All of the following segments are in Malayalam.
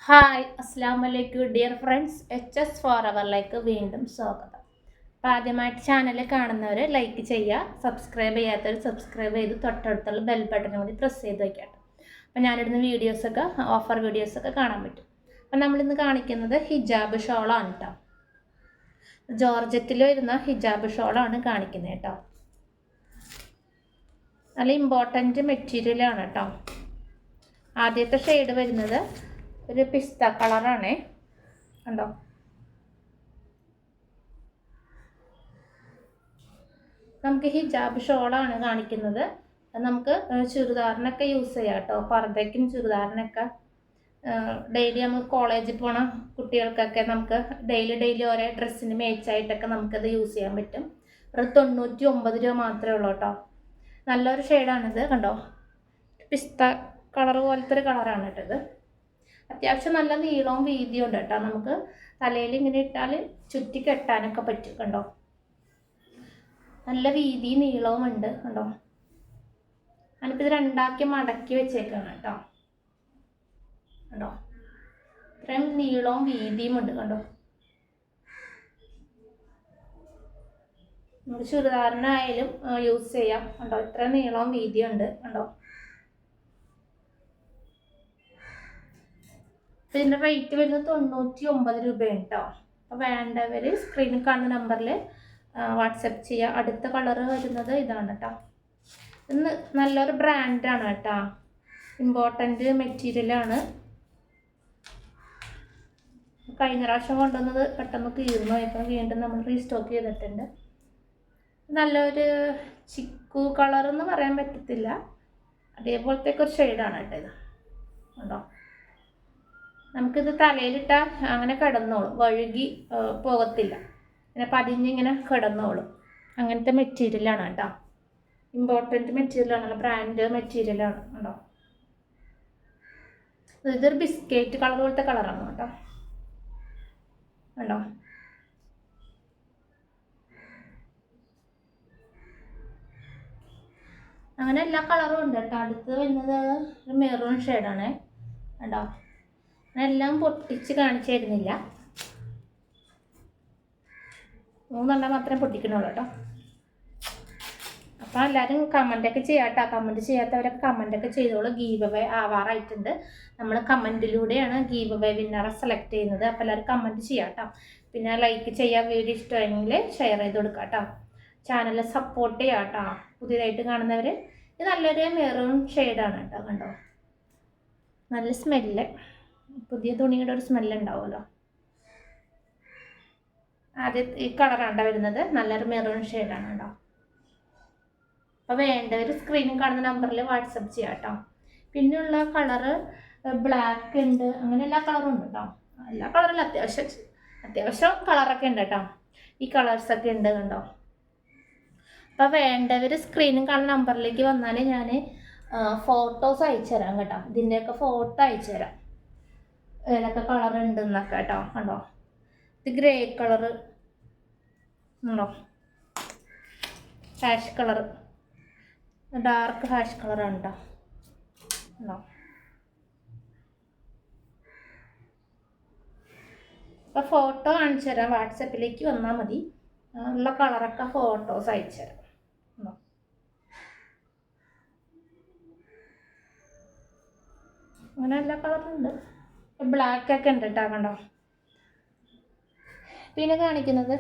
ഹായ് അസ്സാം വലൈക്കും ഡിയർ ഫ്രണ്ട്സ് HS ഫോർ വീണ്ടും സ്വാഗതം. അപ്പോൾ ആദ്യമായിട്ട് ചാനൽ കാണുന്നവർ ലൈക്ക് ചെയ്യുക, സബ്സ്ക്രൈബ് ചെയ്യാത്തവർ സബ്സ്ക്രൈബ് ചെയ്ത് തൊട്ടടുത്തുള്ള ബെൽ ബട്ടൺ കൂടി പ്രസ് ചെയ്ത് വയ്ക്കട്ടെ. അപ്പോൾ ഞാനിടുന്ന വീഡിയോസൊക്കെ ഓഫർ വീഡിയോസൊക്കെ കാണാൻ പറ്റും. അപ്പം നമ്മളിന്ന് കാണിക്കുന്നത് ഹിജാബ് ഷോളാണ് കേട്ടോ. ജോർജറ്റിൽ വരുന്ന ഹിജാബ് ഷോളാണ് കാണിക്കുന്നത് കേട്ടോ. നല്ല ഇമ്പോർട്ടൻറ്റ് മെറ്റീരിയലാണ് കേട്ടോ. ആദ്യത്തെ ഷെയ്ഡ് വരുന്നത് ഒരു പിസ്ത കളറാണേ, കണ്ടോ. നമുക്ക് ഹിജാബ് ഷോളാണ് കാണിക്കുന്നത്. നമുക്ക് ചുരിദാറിനൊക്കെ യൂസ് ചെയ്യാം കേട്ടോ. പർദ്ദയ്ക്കും ചുരിദാറിനൊക്കെ ഡെയിലി നമ്മൾ കോളേജിൽ പോണ കുട്ടികൾക്കൊക്കെ നമുക്ക് ഡെയിലി ഓരോ ഡ്രസ്സിന് മേച്ചായിട്ടൊക്കെ നമുക്കത് യൂസ് ചെയ്യാൻ പറ്റും. ഒരു 99 രൂപ മാത്രമേ ഉള്ളൂ കേട്ടോ. നല്ലൊരു ഷെയ്ഡാണിത്, കണ്ടോ. പിസ്ത കളർ പോലത്തെ ഒരു കളറാണ് കേട്ടോ ഇത്. അത്യാവശ്യം നല്ല നീളവും വീതിയും ഉണ്ട് കേട്ടോ. നമുക്ക് തലയിൽ ഇങ്ങനെ ഇട്ടാൽ ചുറ്റി കെട്ടാനൊക്കെ പറ്റും, കണ്ടോ. നല്ല വീതിയും നീളവും ഉണ്ട്, കണ്ടോ. ഞാനിപ്പോൾ ഇത് രണ്ടാക്കി മടക്കി വെച്ചേക്കാണ് കേട്ടോ, കണ്ടോ. ഇത്രയും നീളവും വീതിയും ഉണ്ട്, കണ്ടോ. നമുക്ക് ചുരിദാറിനായാലും യൂസ് ചെയ്യാം, കണ്ടോ. ഇത്രയും നീളവും വീതിയും ഉണ്ട്, കണ്ടോ. ഇതിൻ്റെ റേറ്റ് വരുന്നത് 99 രൂപയാണ് കേട്ടോ. അപ്പോൾ വേണ്ടവർ സ്ക്രീനിൽ കാണുന്ന നമ്പറിൽ വാട്സപ്പ് ചെയ്യുക. അടുത്ത കളറ് വരുന്നത് ഇതാണ് കേട്ടോ. ഇന്ന് നല്ലൊരു ബ്രാൻഡാണ് കേട്ടോ. ഇമ്പോർട്ടൻ്റ് മെറ്റീരിയലാണ്. കഴിഞ്ഞ പ്രാവശ്യം കൊണ്ടുവന്നത് പെട്ടെന്ന് തീർന്നു. ഇപ്പം വീണ്ടും നമ്മൾ റീസ്റ്റോക്ക് ചെയ്തിട്ടുണ്ട്. നല്ലൊരു ചിക്കു കളറെന്ന് പറയാൻ പറ്റത്തില്ല, അതേപോലത്തേക്ക് ഒരു ഷെയ്ഡാണ് കേട്ടോ ഇത്, കണ്ടോ. നമുക്കിത് തലയിലിട്ടാൽ അങ്ങനെ കിടന്നോളും, വഴുകി പോകത്തില്ല, ഇങ്ങനെ പതിഞ്ഞിങ്ങനെ കിടന്നോളും. അങ്ങനത്തെ മെറ്റീരിയലാണ് കേട്ടോ. ഇമ്പോർട്ടൻറ്റ് മെറ്റീരിയലാണ്, ബ്രാൻഡ് മെറ്റീരിയലാണ് കേട്ടോ. ഇതൊരു ബിസ്ക്കറ്റ് കളർ പോലത്തെ കളറാണ് കേട്ടോ, കണ്ടോ. അങ്ങനെ എല്ലാ കളറും ഉണ്ട് കേട്ടോ. അടുത്ത് വരുന്നത് ഒരു മെറൂൺ ഷെയ്ഡാണ് കേട്ടോ. എല്ലാം പൊട്ടിച്ച് കാണിച്ചു തരുന്നില്ല, 3 മാത്രമേ പൊട്ടിക്കണുള്ളൂ കേട്ടോ. അപ്പോൾ എല്ലാവരും കമൻറ്റൊക്കെ ചെയ്യാം കേട്ടോ. കമൻറ്റ് ചെയ്യാത്തവരൊക്കെ കമൻറ്റൊക്കെ ചെയ്തോളൂ. ഗീവ് അവേ ആവാറായിട്ടുണ്ട്. നമ്മൾ കമൻറ്റിലൂടെയാണ് ഗീവ് അവേ വിന്നറെ സെലക്ട് ചെയ്യുന്നത്. അപ്പോൾ എല്ലാവരും കമൻറ്റ് ചെയ്യാം കേട്ടോ. പിന്നെ ലൈക്ക് ചെയ്യാൻ, വീഡിയോ ഇഷ്ടമായെങ്കിൽ ഷെയർ ചെയ്ത് കൊടുക്കാം കേട്ടോ. ചാനൽ സപ്പോർട്ട് ചെയ്യാം കേട്ടോ. പുതിയതായിട്ട് കാണുന്നവർ. ഇത് നല്ലൊരു മെറൂൺ ഷെയ്ഡാണ് കേട്ടോ, കണ്ടോ. നല്ല സ്മെല്ല്, പുതിയ തുണിയുടെ ഒരു സ്മെല്ല് ഉണ്ടാവുമല്ലോ. ആദ്യം ഈ കളറാണ് വരുന്നത്. നല്ലൊരു മെറൂൺ ഷെയ്ഡാണ് കേട്ടോ. അപ്പോൾ വേണ്ടവർ സ്ക്രീനിൽ കാണുന്ന നമ്പറിൽ വാട്സപ്പ് ചെയ്യാം കേട്ടോ. പിന്നെയുള്ള കളറ് ബ്ലാക്ക് ഉണ്ട്, അങ്ങനെ എല്ലാ കളറും ഉണ്ട് കേട്ടോ. എല്ലാ കളറിലും അത്യാവശ്യം കളറൊക്കെ ഉണ്ട് കേട്ടോ. ഈ കളേഴ്സൊക്കെ ഉണ്ട്, കണ്ടോ. അപ്പോൾ വേണ്ടവർ സ്ക്രീനിൽ കാണുന്ന നമ്പറിലേക്ക് വന്നാൽ ഞാൻ ഫോട്ടോസ് അയച്ചു തരാം കേട്ടോ. ഇതിൻ്റെയൊക്കെ ഫോട്ടോ അയച്ചു തരാം, ഏതൊക്കെ കളർ ഉണ്ടെന്നൊക്കെ കേട്ടോ, കണ്ടോ. ഇത് ഗ്രേ കളറ് ഉണ്ടോ, ഹാഷ് കളറ്, ഡാർക്ക് ഹാഷ് കളറാണ് കേട്ടോ, ഉണ്ടോ. അപ്പോൾ ഫോട്ടോ കാണിച്ചു തരാം. വാട്സപ്പിലേക്ക് വന്നാൽ മതി. ഉള്ള കളറൊക്കെ ഫോട്ടോസ് അയച്ചു തരാം, ഉണ്ടോ. അങ്ങനെ എല്ലാ കളറുണ്ട്. ബ്ലാക്ക് ഒക്കെ ഉണ്ട് കേട്ടോ, കണ്ടോ. പിന്നെ കാണിക്കുന്നത്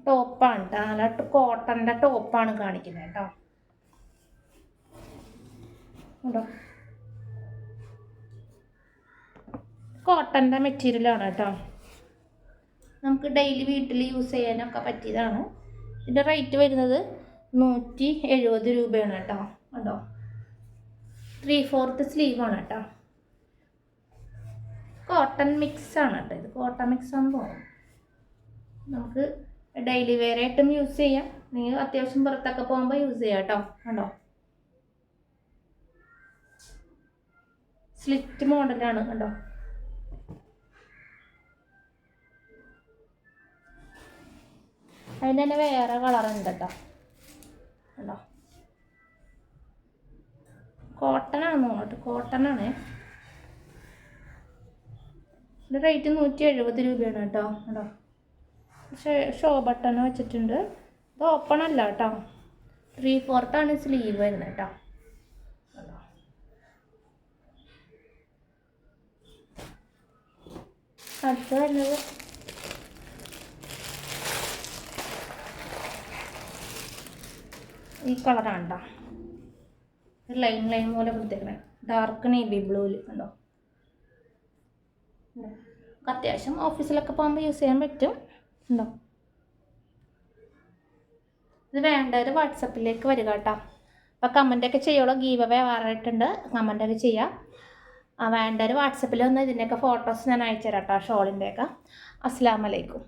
ടോപ്പാണ് കേട്ടോ. നല്ല കോട്ടൻ്റെ ടോപ്പാണ് കാണിക്കുന്നത് കേട്ടോ, കണ്ടോ. കോട്ടൻ്റെ മെറ്റീരിയലാണ് കേട്ടോ. നമുക്ക് ഡെയിലി വീട്ടിൽ യൂസ് ചെയ്യാനൊക്കെ പറ്റിയതാണ്. ഇതിൻ്റെ റേറ്റ് വരുന്നത് 170 രൂപയാണ് കേട്ടോ, കണ്ടോ. 3/4 സ്ലീവാണ് കേട്ടോ. കോട്ടൺ മിക്സാണ് കേട്ടോ. ഇത് കോട്ടൺ മിക്സ് ആണെന്ന് തോന്നുന്നു. നമുക്ക് ഡെയിലി വെയർ ആയിട്ടും യൂസ് ചെയ്യാം. നിങ്ങൾ അത്യാവശ്യം പുറത്തൊക്കെ പോകുമ്പോൾ യൂസ് ചെയ്യാം കേട്ടോ, കണ്ടോ. സ്ലിറ്റ് മോഡലാണ്, കണ്ടോ. അതിന് തന്നെ വേറെ കളറുണ്ട് കേട്ടോ, കണ്ടോ. കോട്ടൺ ആണെന്ന് തോന്നുന്നു, കോട്ടൺ ആണ്. ഇതിൻ്റെ റേറ്റ് 170 രൂപയാണ് കേട്ടോ. കേട്ടോ ഷോ ബട്ടൺ വെച്ചിട്ടുണ്ട്. ഇത് ഓപ്പൺ അല്ല കേട്ടോ. 3/4 സ്ലീവ് വരുന്നത് കേട്ടോ. അടുത്ത് വരുന്നത് ഈ കളറാണ് കേട്ടോ. ലൈൻ പോലെ കൊടുത്തേക്കണേ ഡാർക്ക് നേവി ബ്ലൂവിൽ കണ്ടോ. അത്യാവശ്യം ഓഫീസിലൊക്കെ പോകുമ്പോൾ യൂസ് ചെയ്യാൻ പറ്റും. ഉണ്ടോ. ഇത് വേണ്ടവർ വാട്സപ്പിലേക്ക് വരിക കേട്ടോ. അപ്പോൾ കമൻറ്റൊക്കെ ചെയ്യുള്ളൂ. ഗീവ് അവേ ആറായിട്ടുണ്ട്, കമൻറ്റൊക്കെ ചെയ്യാം. വേണ്ടവർ വാട്സപ്പിൽ വന്ന് ഇതിൻ്റെയൊക്കെ ഫോട്ടോസ് ഞാൻ അയച്ചു തരാം കേട്ടോ, ഷോളിൻ്റെയൊക്കെ. അസ്സലാമു അലൈക്കും.